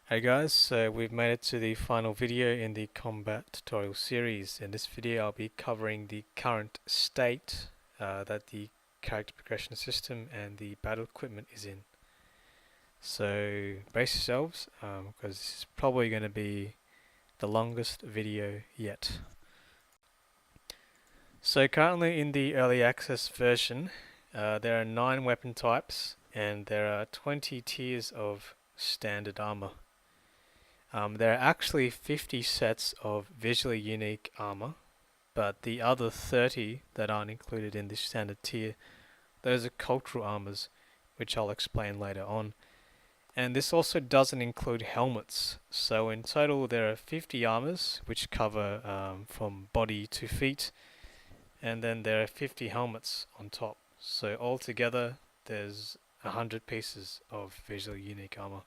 Hey guys, so we've made it to the final video in the combat tutorial series. In this video I'll be covering the current state that the character progression system and the battle equipment is in. So brace yourselves because this is probably going to be the longest video yet. So currently in the early access version there are 9 weapon types and there are 20 tiers of standard armor. There are actually 50 sets of visually unique armor, but the other 30 that aren't included in the standard tier, those are cultural armors, which I'll explain later on. And this also doesn't include helmets, so in total there are 50 armors, which cover from body to feet, and then there are 50 helmets on top. So altogether there's 100 pieces of visually unique armor.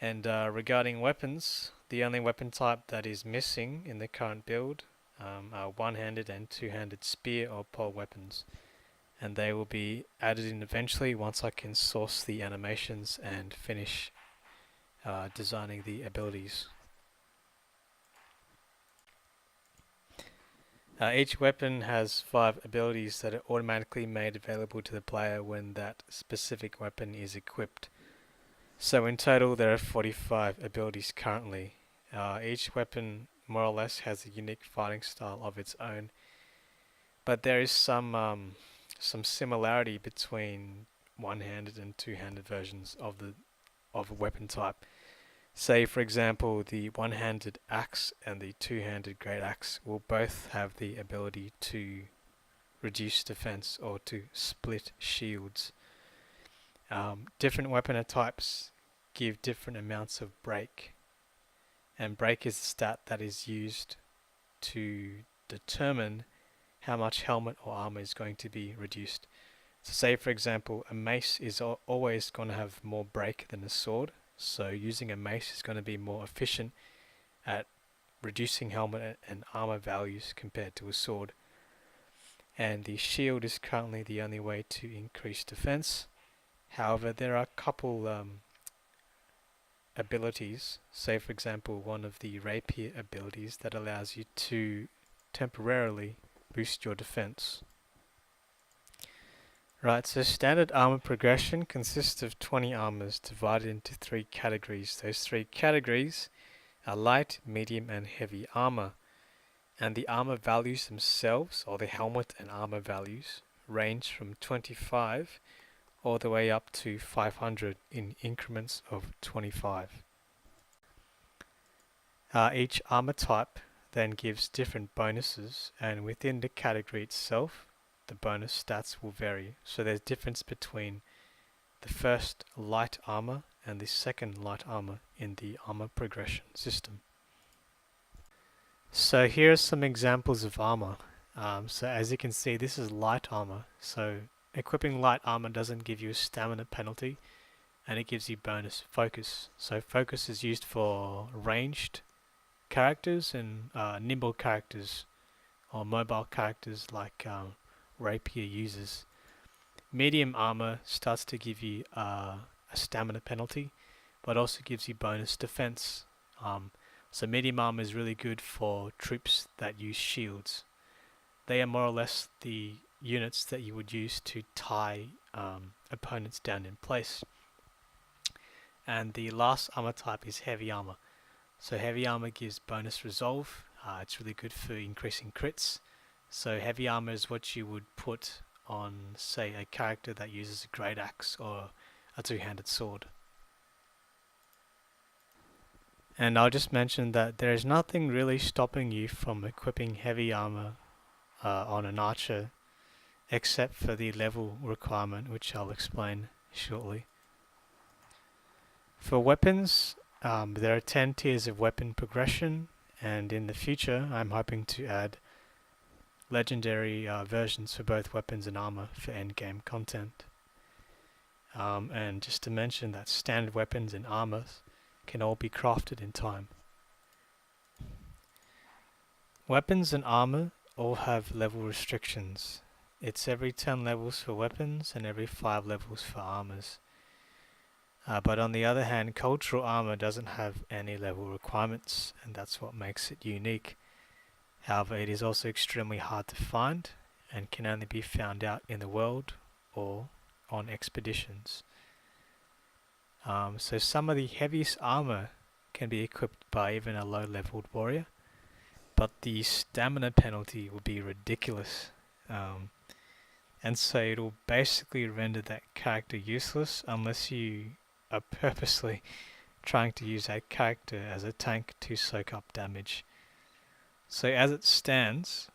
And regarding weapons, the only weapon type that is missing in the current build are one-handed and two-handed spear or pole weapons, and they will be added in eventually once I can source the animations and finish designing the abilities. Each weapon has 5 abilities that are automatically made available to the player when that specific weapon is equipped. So in total there are 45 abilities currently. Each weapon more or less has a unique fighting style of its own, but there is some similarity between one-handed and two-handed versions of a weapon type. Say for example the one-handed axe and the two-handed great axe will both have the ability to reduce defense or to split shields. Different weapon types give different amounts of break, and break is a stat that is used to determine how much helmet or armor is going to be reduced. So say for example a mace is always going to have more break than a sword, so using a mace is going to be more efficient at reducing helmet and armor values compared to a sword. And the shield is currently the only way to increase defense. However, there are a couple abilities, say for example one of the rapier abilities that allows you to temporarily boost your defense. Right, so standard armor progression consists of 20 armors divided into 3 categories. Those 3 categories are light, medium and heavy armor. And the armor values themselves, or the helmet and armor values, range from 25 all the way up to 500 in increments of 25. Each armor type then gives different bonuses, and within the category itself the bonus stats will vary. So there's difference between the first light armor and the second light armor in the armor progression system. So here are some examples of armor. So as you can see, this is light armor. So equipping light armor doesn't give you a stamina penalty, and it gives you bonus focus. So focus is used for ranged characters and nimble characters or mobile characters like rapier users. Medium armor starts to give you a stamina penalty, but also gives you bonus defense. So medium armor is really good for troops that use shields. They are more or less the units that you would use to tie opponents down in place. And the last armor type is heavy armor. So heavy armor gives bonus resolve. It's really good for increasing crits. So heavy armor is what you would put on, say, a character that uses a great axe or a two-handed sword. And I'll just mention that there is nothing really stopping you from equipping heavy armor on an archer, except for the level requirement, which I'll explain shortly. For weapons, there are 10 tiers of weapon progression, and in the future I'm hoping to add legendary versions for both weapons and armor for endgame content. And just to mention that standard weapons and armor can all be crafted in time. Weapons and armor all have level restrictions. It's every 10 levels for weapons and every 5 levels for armors. But on the other hand, cultural armor doesn't have any level requirements, and that's what makes it unique. However, it is also extremely hard to find and can only be found out in the world or on expeditions. So some of the heaviest armor can be equipped by even a low leveled warrior, but the stamina penalty will be ridiculous. Um, and so it'll basically render that character useless unless you are purposely trying to use that character as a tank to soak up damage. So as it stands,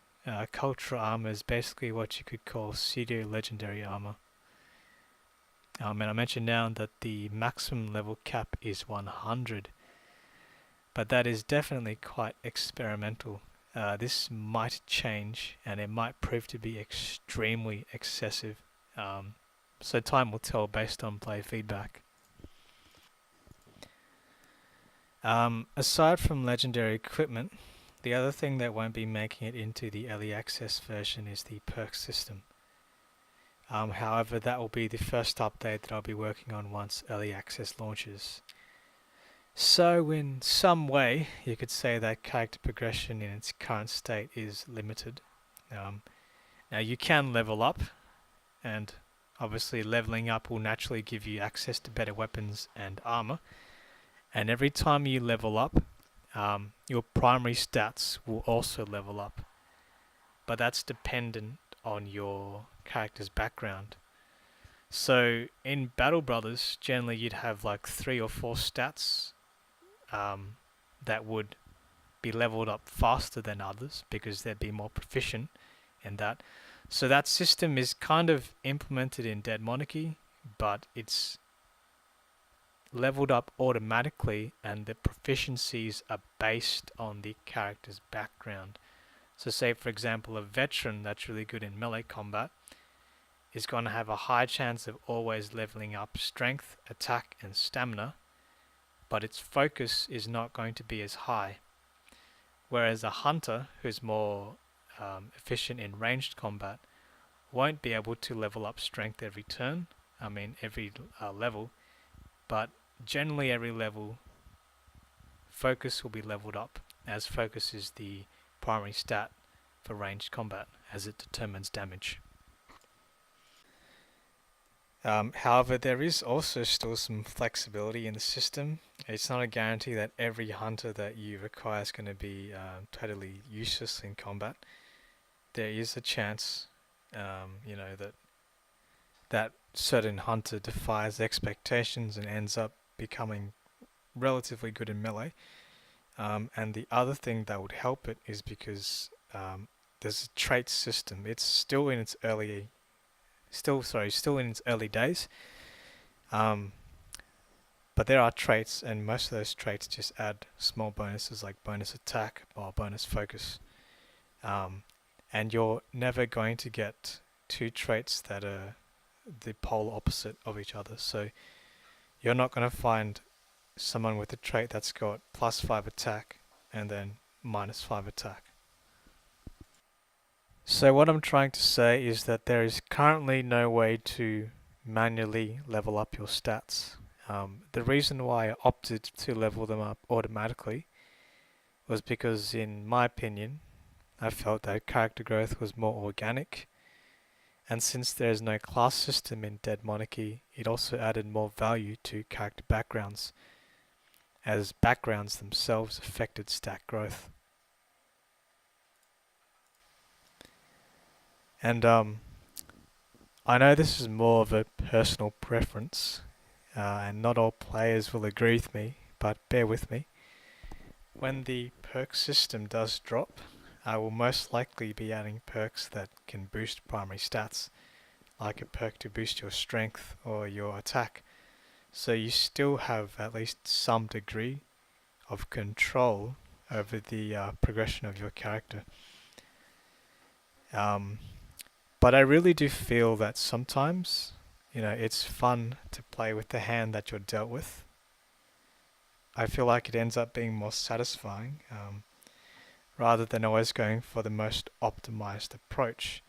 cultural armor is basically what you could call pseudo legendary armor. And I mentioned now that the maximum level cap is 100, but that is definitely quite experimental. This might change and it might prove to be extremely excessive. So time will tell based on play feedback. Aside from legendary equipment, the other thing that won't be making it into the early access version is the perk system. However, that will be the first update that I'll be working on once early access launches. So in some way, you could say that character progression in its current state is limited. Now you can level up, and obviously leveling up will naturally give you access to better weapons and armor. And every time you level up, your primary stats will also level up. But that's dependent on your character's background. So in Battle Brothers, generally you'd have like 3 or 4 stats that would be leveled up faster than others because they'd be more proficient in that. So that system is kind of implemented in Dead Monarchy, but it's leveled up automatically and the proficiencies are based on the character's background. So say for example a veteran that's really good in melee combat is going to have a high chance of always leveling up strength, attack and stamina, but its focus is not going to be as high. Whereas a hunter who's more efficient in ranged combat won't be able to level up strength every turn, every level, but generally every level focus will be leveled up, as focus is the primary stat for ranged combat as it determines damage. However, there is also still some flexibility in the system. It's not a guarantee that every hunter that you require is going to be totally useless in combat. There is a chance, that certain hunter defies expectations and ends up becoming relatively good in melee. And the other thing that would help it is because there's a trait system. It's still in its early days. But there are traits, and most of those traits just add small bonuses like bonus attack or bonus focus. And you're never going to get 2 traits that are the polar opposite of each other. So you're not going to find someone with a trait that's got +5 attack and then -5 attack. So what I'm trying to say is that there is currently no way to manually level up your stats. The reason why I opted to level them up automatically was because, in my opinion, I felt that character growth was more organic, and since there is no class system in Dead Monarchy, it also added more value to character backgrounds, as backgrounds themselves affected stat growth. And I know this is more of a personal preference, and not all players will agree with me, but bear with me. When the perk system does drop, I will most likely be adding perks that can boost primary stats, like a perk to boost your strength or your attack, so you still have at least some degree of control over the progression of your character. But I really do feel that sometimes, it's fun to play with the hand that you're dealt with. I feel like it ends up being more satisfying, rather than always going for the most optimized approach.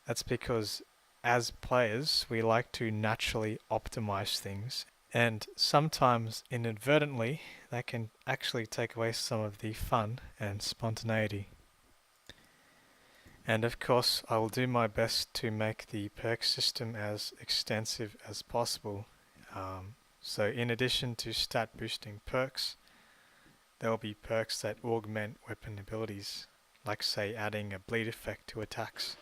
That's because as players, we like to naturally optimize things And sometimes inadvertently, that can actually take away some of the fun and spontaneity. And of course, I will do my best to make the perk system as extensive as possible. So in addition to stat boosting perks, there will be perks that augment weapon abilities, like say adding a bleed effect to attacks,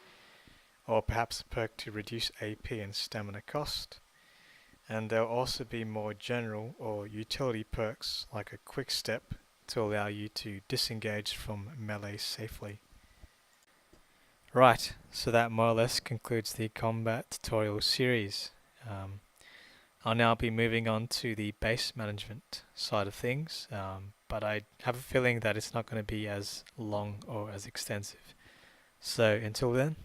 or perhaps a perk to reduce AP and stamina cost. And there will also be more general or utility perks, like a quick step to allow you to disengage from melee safely. Right, so that more or less concludes the combat tutorial series. I'll now be moving on to the base management side of things, but I have a feeling that it's not going to be as long or as extensive. So until then,